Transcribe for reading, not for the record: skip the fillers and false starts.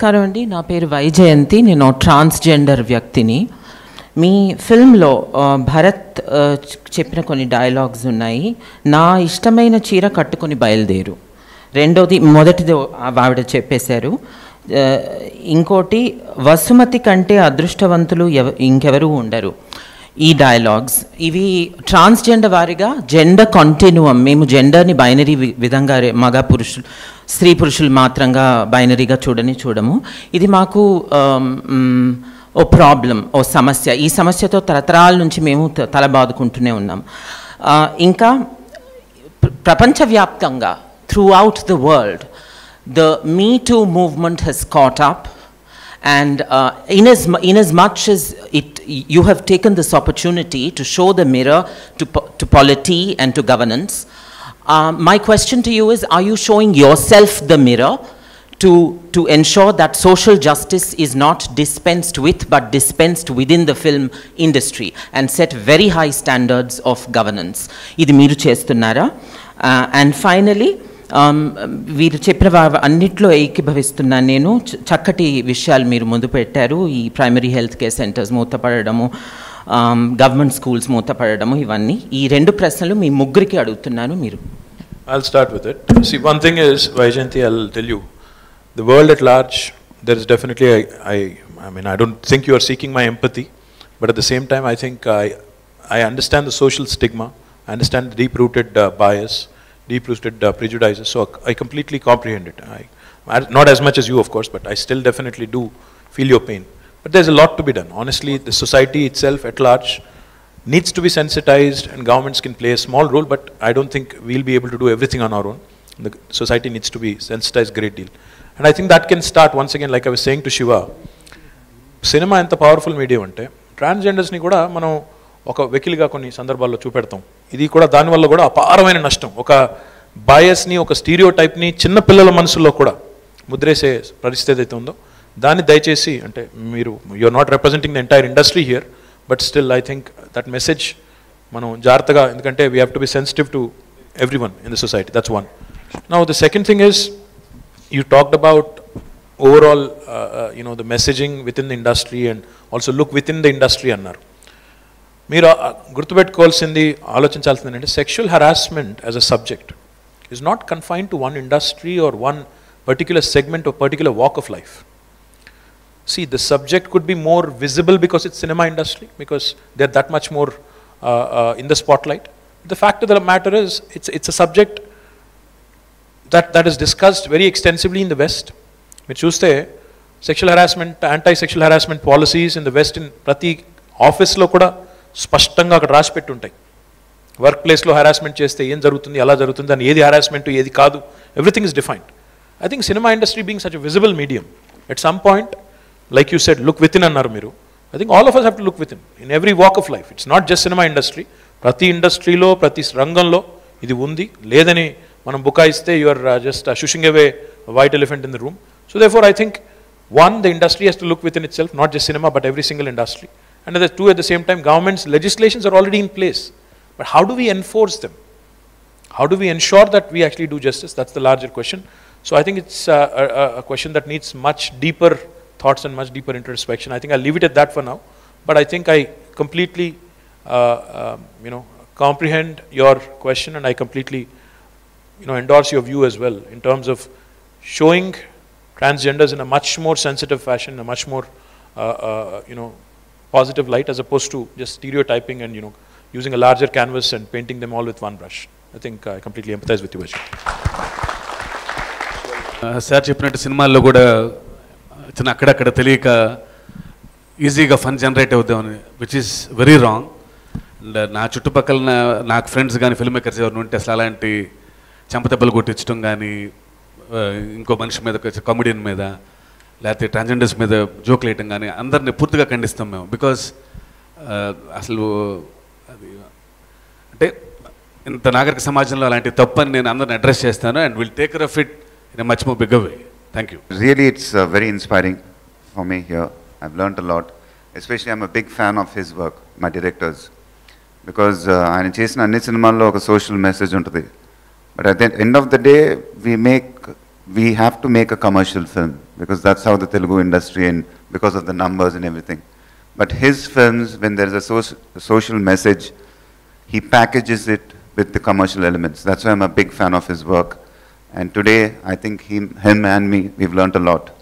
నమస్కారం అండి. నా పేరు వైజయంతి. నేను ట్రాన్స్జెండర్ వ్యక్తిని. మీ ఫిల్మ్లో భరత్ చెప్పిన కొన్ని డైలాగ్స్ ఉన్నాయి. నా ఇష్టమైన చీర కట్టుకొని బయలుదేరు. రెండోది, మొదటిది ఆవిడ చెప్పేశారు. ఇంకోటి, వసుమతి కంటే అదృష్టవంతులు ఇంకెవరూ ఉండరు. ఈ డైలాగ్స్ ఇవి ట్రాన్స్జెండర్ వారిగా జెండర్ కంటిన్యూమ్, మేము జెండర్ని బైనరీ విధంగా మగ పురుషులు స్త్రీ పురుషులు మాత్రంగా బైనరీగా చూడము. ఇది మాకు ఓ ప్రాబ్లం, ఓ సమస్య. ఈ సమస్యతో తరతరాల నుంచి మేము తలబాదుకుంటూనే ఉన్నాం. ఇంకా ప్రపంచవ్యాప్తంగా throughout the world the Me Too movement has caught up, and in as much as you have taken this opportunity to show the mirror to polity and to governance, my question to you is, are you showing yourself the mirror to ensure that social justice is not dispensed with but dispensed within the film industry and set very high standards of governance? Idi meeru chestunnara? And finally, వీరు చెప్పిన అన్నిట్లో ఏకీభవిస్తున్నాను నేను. చక్కటి విషయాలు మీరు ముందు పెట్టారు. ఈ ప్రైమరీ హెల్త్ కేర్ సెంటర్స్ మూతపడము, గవర్నమెంట్ స్కూల్స్ మూతపడము, ఇవన్నీ. ఈ రెండు ప్రశ్నలు మీ ముగ్గురికి అడుగుతున్నాను. మీరు I'll start with it. See, one thing is, Vaijayanti, I'll tell you, the world at large, there is definitely, I mean, I don't think you are seeking my empathy, but at the same time, I think I understand the social stigma, I understand the deep-rooted bias, deep-rooted prejudices, so I completely comprehend it. Not as much as you, of course, but I still definitely do feel your pain. But there's a lot to be done. Honestly, the society itself at large needs to be sensitized, and governments can play a small role, but I don't think we'll be able to do everything on our own. The society needs to be sensitized a great deal. And I think that can start, once again, like I was saying to Shiva, cinema enta powerful medium ante, transgenders ni kuda manam ఒక వెకిలిగా కొన్ని సందర్భాల్లో చూపెడతాం. ఇది కూడా దానివల్ల కూడా అపారమైన నష్టం. ఒక బయాస్ని, ఒక స్టీరియో టైప్ని చిన్న పిల్లల మనసుల్లో కూడా ముద్రేసే పరిస్థితి అయితే ఉందో దాన్ని దయచేసి, అంటే మీరు are not representing the entire industry here, but still I think that message మనం జాగ్రత్తగా, ఎందుకంటే we have to be sensitive to every one in the society. That's one. Now the second thing is, you talked about overall the messaging with in the industry and also look with in the industry అన్నారు. మీరు గుర్తుపెట్టుకోవాల్సింది, ఆలోచించాల్సింది ఏంటంటే, sexual harassment as a subject is not confined to one industry or one particular segment or particular walk of life. See, the subject could be more visible because it's cinema industry, because they're that much more in the spotlight. The fact of the matter is, it's a subject that is discussed very extensively in the West. మీరు చూస్తే sexual harassment, anti sexual harassment policies in the west, in ప్రతి ఆఫీస్లో కూడా స్పష్టంగా అక్కడ రాసి పెట్టి ఉంటాయి. వర్క్ ప్లేస్లో హరాస్మెంట్ చేస్తే ఏం జరుగుతుంది, ఎలా జరుగుతుంది, అని ఏది హరాస్మెంట్ ఏది కాదు, everything is defined. I think cinema industry being such a visible medium, at some point, like you said, look with in అన్నారు మీరు. I think all of us have to look with in every walk of life. It's not just cinema industry. ప్రతి ఇండస్ట్రీలో, ప్రతి రంగంలో ఇది ఉంది. లేదని మనం బుకాయిస్తే you are just shushing away white elephant in the room. So therefore I think, one, the industry has to look within itself, not just cinema, but every single industry. And two, at the same time, government's legislations are already in place. But how do we enforce them? How do we ensure that we actually do justice? That's the larger question. So I think it's a question that needs much deeper thoughts and much deeper introspection. I think I'll leave it at that for now. But I think I completely, comprehend your question, and I completely, endorse your view as well in terms of showing transgenders in a much more sensitive fashion, in a much more, positive light, as opposed to just stereotyping and, using a larger canvas and painting them all with one brush. I think I completely empathize with you, Vijay. Sir, చెప్పినట్టు సినిమాల్లో కూడా చిన్న అక్కడక్కడ తెలియక ఈజీగా fun generate అవుతామని, which is very wrong. And నా చుట్టుపక్కల నాకు ఫ్రెండ్స్ కానీ ఫిల్మ్ మేకర్స్ ఎవరు ఉంటే అసలు అలాంటి చెంపదెబ్బలు కొట్టించడం కానీ, ఇంకో మనిషి మీద, కామెడియన్ మీద, లేకపోతే ట్రాన్స్జెండర్స్ మీద జోకులు వేయటం కానీ, అందరినీ పూర్తిగా ఖండిస్తాం మేము. బికాజ్ అసలు అది అంటే ఇంత నాగరిక సమాజంలో అలాంటి తప్పని నేను అందరిని అడ్రస్ చేస్తాను, and will take care of it in a much more bigger way. Thank you. Really, it's very inspiring for me here. I've learned a lot. Especially, I'm a big fan of his work, my directors, because ఆయన చేసిన అన్ని సినిమాల్లో ఒక social message ఉంటుంది. But at the end of the day, we make we have to make a commercial film because that's how the Telugu industry and because of the numbers and everything. But his films, when there is a social message, he packages it with the commercial elements. That's why I'm a big fan of his work. And today, I think him and me, we've learnt a lot.